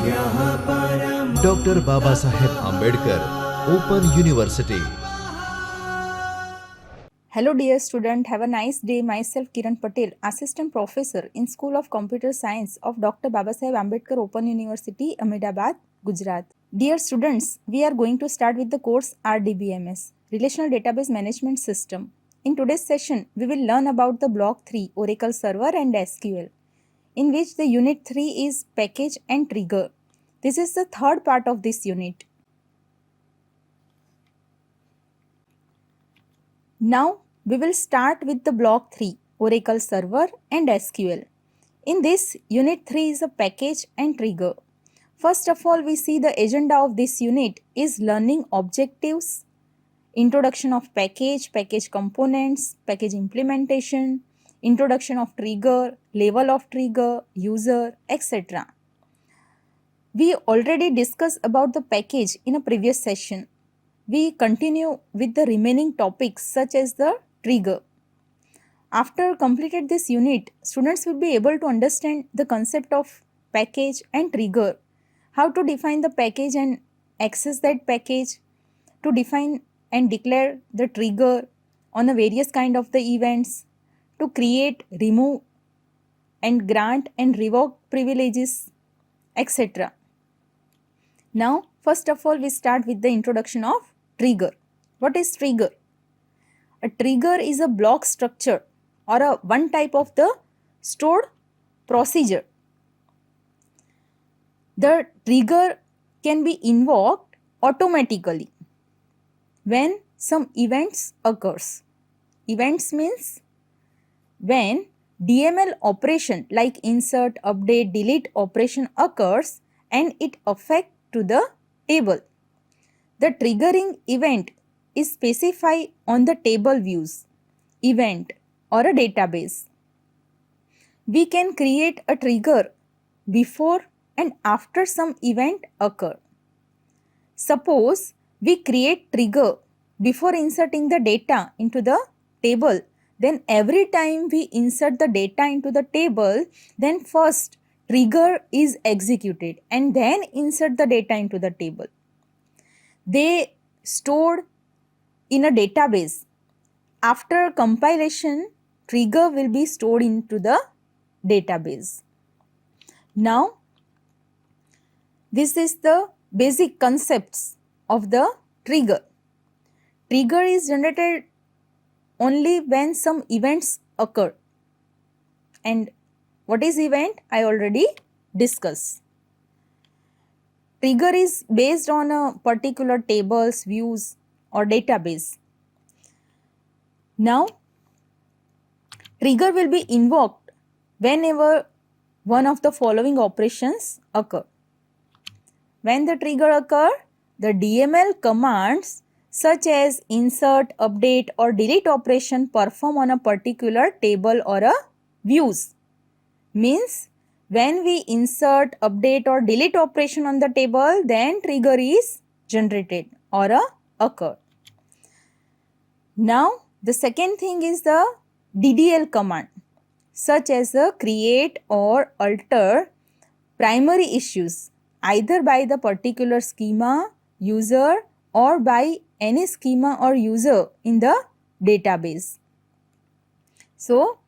Dr. Babasaheb Ambedkar, Open University. Hello dear student, have a nice day. Myself Kiran Patel, Assistant Professor in School of Computer Science of Dr. Babasaheb Ambedkar Open University, Ahmedabad, Gujarat. Dear students, we are going to start with the course RDBMS, Relational Database Management System. In today's session, we will learn about the Block-3 Oracle Server and SQL, in which the Unit-3 is Package and Trigger. This is the third part of this unit. Now, we will start with the Block-3 Oracle Server and SQL. In this, Unit 3 is a package and trigger. First of all, we see the agenda of this unit is learning objectives, introduction of package, package components, package implementation, introduction of trigger, level of trigger, user, etc. We already discussed about the package in a previous session. We continue with the remaining topics such as the trigger. After completed this unit, students will be able to understand the concept of package and trigger, how to define the package and access that package, to define and declare the trigger on the various kind of the events, to create, remove and grant and revoke privileges, etc. Now, first of all, we start with the introduction of trigger. What is trigger? A trigger is a block structure or a one type of the stored procedure. The trigger can be invoked automatically when some events occurs. Events means when DML operation like insert, update, delete operation occurs and it affects to the table. The triggering event is specified on the table views, event or a database. We can create a trigger before and after some event occur. Suppose we create trigger before inserting the data into the table, then every time we insert the data into the table, then first trigger is executed and then insert the data into the table. They stored in a database. After compilation, trigger will be stored into the database. Now, this is the basic concepts of the trigger. Trigger is generated only when some events occur. And what is event? I already discussed. Trigger is based on a particular tables, views or database. Now, trigger will be invoked whenever one of the following operations occur. When the trigger occur, the DML commands such as insert, update or delete operation perform on a particular table or a views. Means when we insert, update or delete operation on the table, then trigger is generated or occur. Now, the second thing is the DDL command, such as the create or alter primary issues either by the particular schema, user or by any schema or user in the database. So,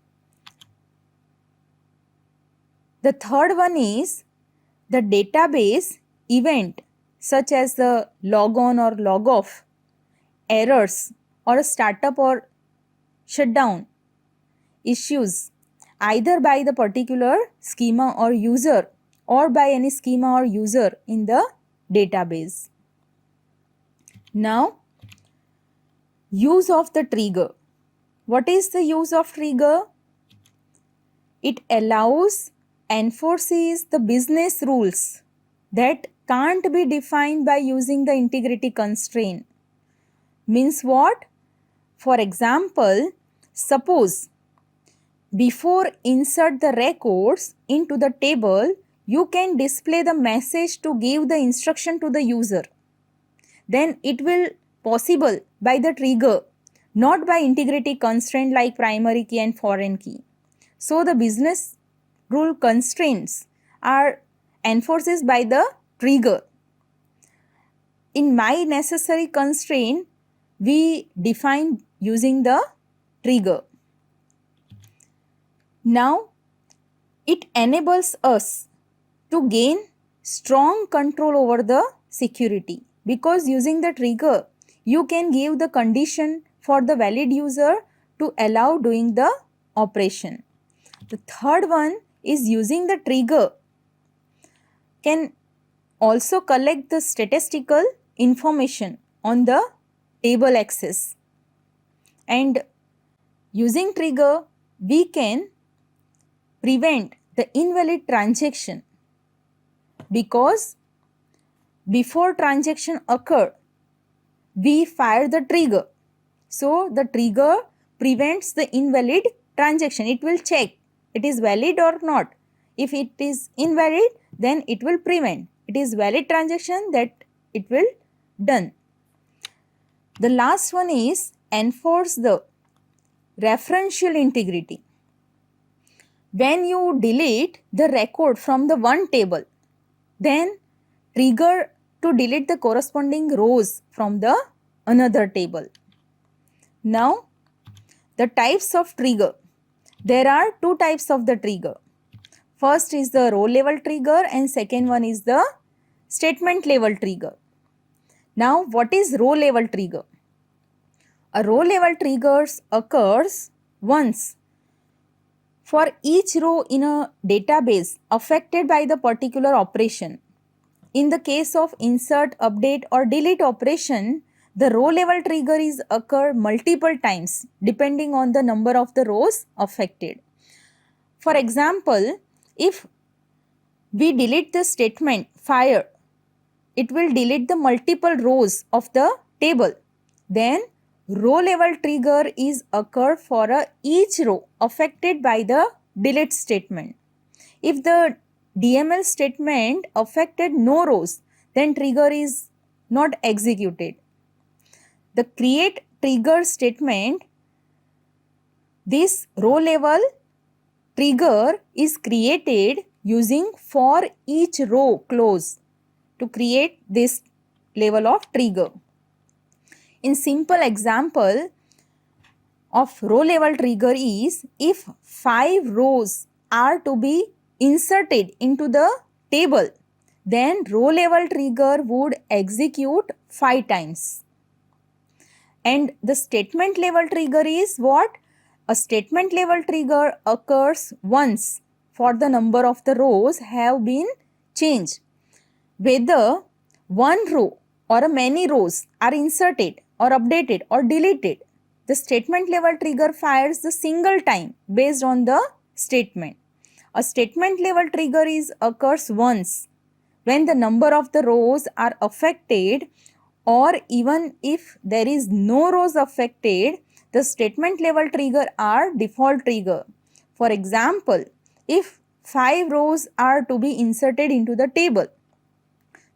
the third one is the database event such as the log on or log off, errors or a startup or shutdown issues either by the particular schema or user or by any schema or user in the database. Now, use of the trigger. What is the use of trigger? It enforces the business rules that can't be defined by using the integrity constraint. Means what? For example, suppose before insert the records into the table, you can display the message to give the instruction to the user. Then it will possible by the trigger, not by integrity constraint like primary key and foreign key. So the business rule constraints are enforces by the trigger. In my necessary constraint, we define using the trigger. Now, it enables us to gain strong control over the security, because using the trigger, you can give the condition for the valid user to allow doing the operation. The third one is using the trigger can also collect the statistical information on the table access, and using trigger we can prevent the invalid transaction, because before transaction occur we fire the trigger. So the trigger prevents the invalid transaction. It will check it is valid or not. If it is invalid, then it will prevent. It is valid transaction, that it will done. The last one is enforce the referential integrity. When you delete the record from the one table, then trigger to delete the corresponding rows from the another table. Now, the types of trigger. There are two types of the trigger. First is the row level trigger and second one is the statement level trigger. Now, what is row level trigger? A row level triggers occurs once for each row in a database affected by the particular operation. In the case of insert, update or delete operation, the row level trigger is occur multiple times depending on the number of the rows affected. For example, if we delete the statement fire, it will delete the multiple rows of the table. Then row level trigger is occur for each row affected by the delete statement. If the DML statement affected no rows, then trigger is not executed. The create trigger statement, this row level trigger is created using for each row clause to create this level of trigger. In simple example of row level trigger is, if 5 rows are to be inserted into the table, then row level trigger would execute 5 times. And the statement level trigger is what? A statement level trigger occurs once for the number of the rows have been changed. Whether one row or many rows are inserted or updated or deleted, the statement level trigger fires the single time based on the statement. A statement level trigger is occurs once when the number of the rows are affected, or even if there is no rows affected, the statement level trigger are default trigger. For example, if 5 rows are to be inserted into the table,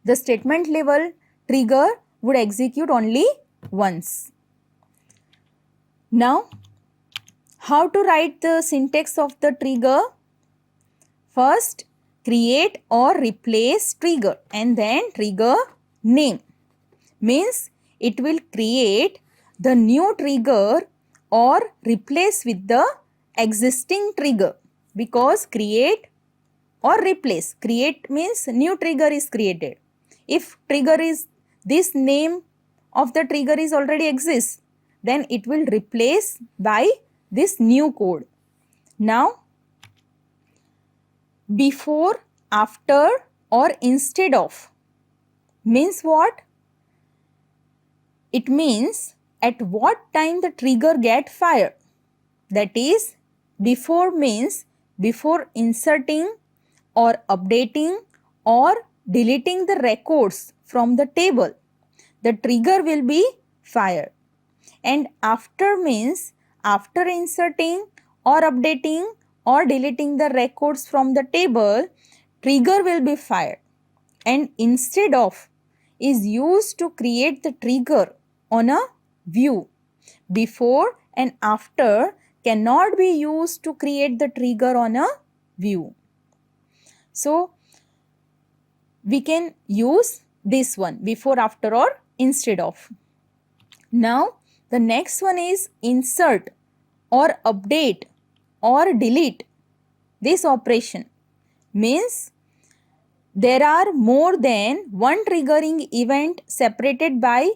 the statement level trigger would execute only once. Now, how to write the syntax of the trigger? First, create or replace trigger and then trigger name. Means it will create the new trigger or replace with the existing trigger, because create or replace. Create means new trigger is created. If trigger is this name of the trigger is already exists, then it will replace by this new code. Now, before, after or instead of means what? It means at what time the trigger get fired. That is, before means before inserting or updating or deleting the records from the table, the trigger will be fired. And after means after inserting or updating or deleting the records from the table, trigger will be fired. And instead of is used to create the trigger on a view. Before and after cannot be used to create the trigger on a view. So, we can use this one, before, after, or instead of. Now the next one is insert or update or delete. This operation means there are more than one triggering event separated by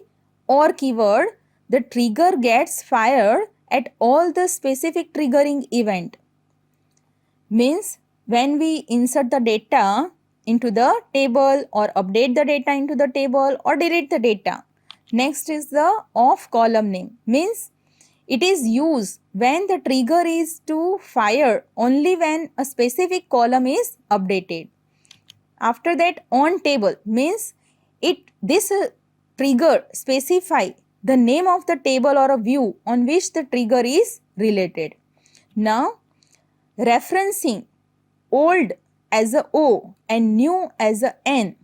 or keyword. The trigger gets fired at all the specific triggering event. Means when we insert the data into the table or update the data into the table or delete the data. Next is the of column name. Means it is used when the trigger is to fire only when a specific column is updated. After that, on table means this trigger specify the name of the table or a view on which the trigger is related. Now referencing old as a O and new as a N.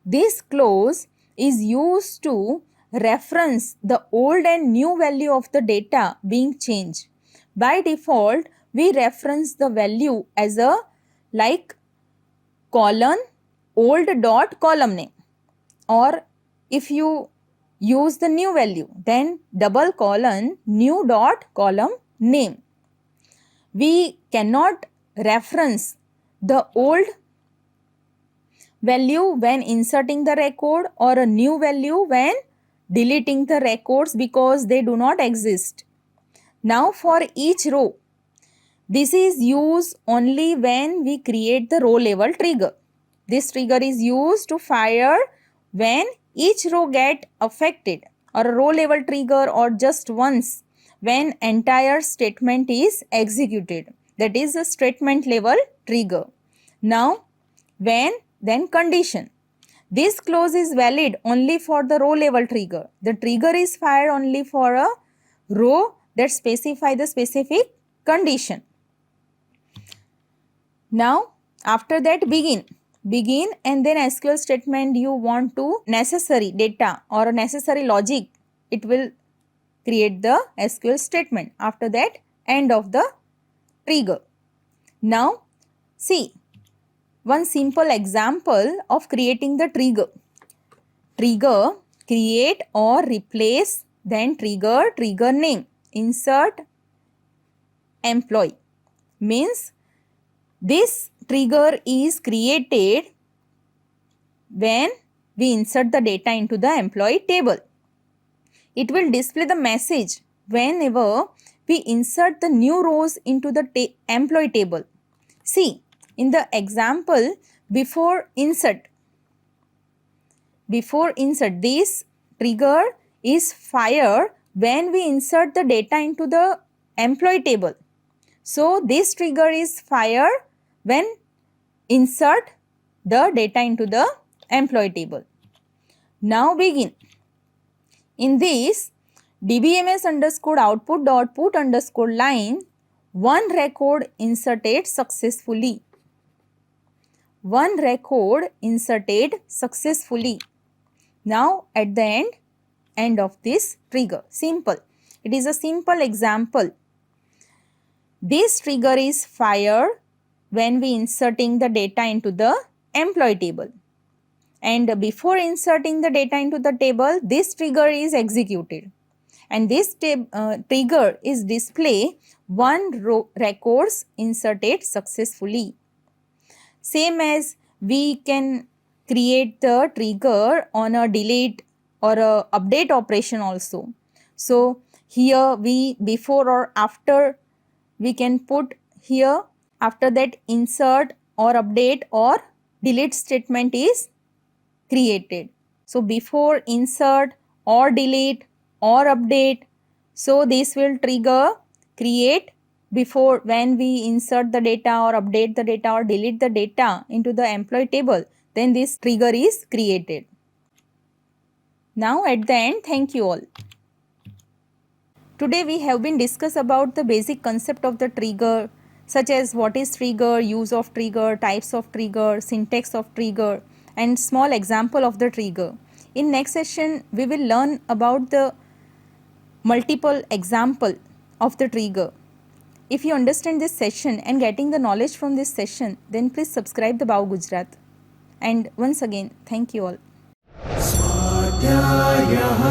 This clause is used to reference the old and new value of the data being changed. By default, we reference the value as a like colon old dot column name, or if you use the new value, then double colon new dot column name. We cannot reference the old value when inserting the record or a new value when deleting the records because they do not exist. Now for each row, this is used only when we create the row level trigger. This trigger is used to fire when each row get affected, or a row level trigger, or just once when entire statement is executed. That is a statement level trigger. Now when, then condition. This clause is valid only for the row level trigger. The trigger is fired only for a row that specify the specific condition. Now after that, begin and then SQL statement you want to necessary data or necessary logic, it will create the SQL statement. After that, end of the trigger. Now see one simple example of creating the trigger. Trigger, create or replace, then trigger name, insert employee. Means this trigger is created when we insert the data into the employee table. It will display the message whenever we insert the new rows into the employee table. See, in the example, before insert, this trigger is fired when we insert the data into the employee table. So this trigger is fired when insert the data into the employee table. Now begin. In this DBMS underscore output dot put underscore line, one record inserted successfully. One record inserted successfully. Now at the end of this trigger. Simple. It is a simple example. This trigger is fired when we inserting the data into the employee table. And before inserting the data into the table, this trigger is executed. And this trigger is display one row records inserted successfully. Same as we can create the trigger on a delete or a update operation also. So here we before or after we can put here, after that insert or update or delete statement is created. So before insert or delete or update, so this will trigger create before when we insert the data or update the data or delete the data into the employee table, then this trigger is created. Now at the end, thank you all. Today we have been discussed about the basic concept of the trigger, such as what is trigger, use of trigger, types of trigger, syntax of trigger, and small example of the trigger. In next session, we will learn about the multiple example of the trigger. If you understand this session and getting the knowledge from this session, then please subscribe the BAOUGujarat. And once again, thank you all. स्वाध्यायः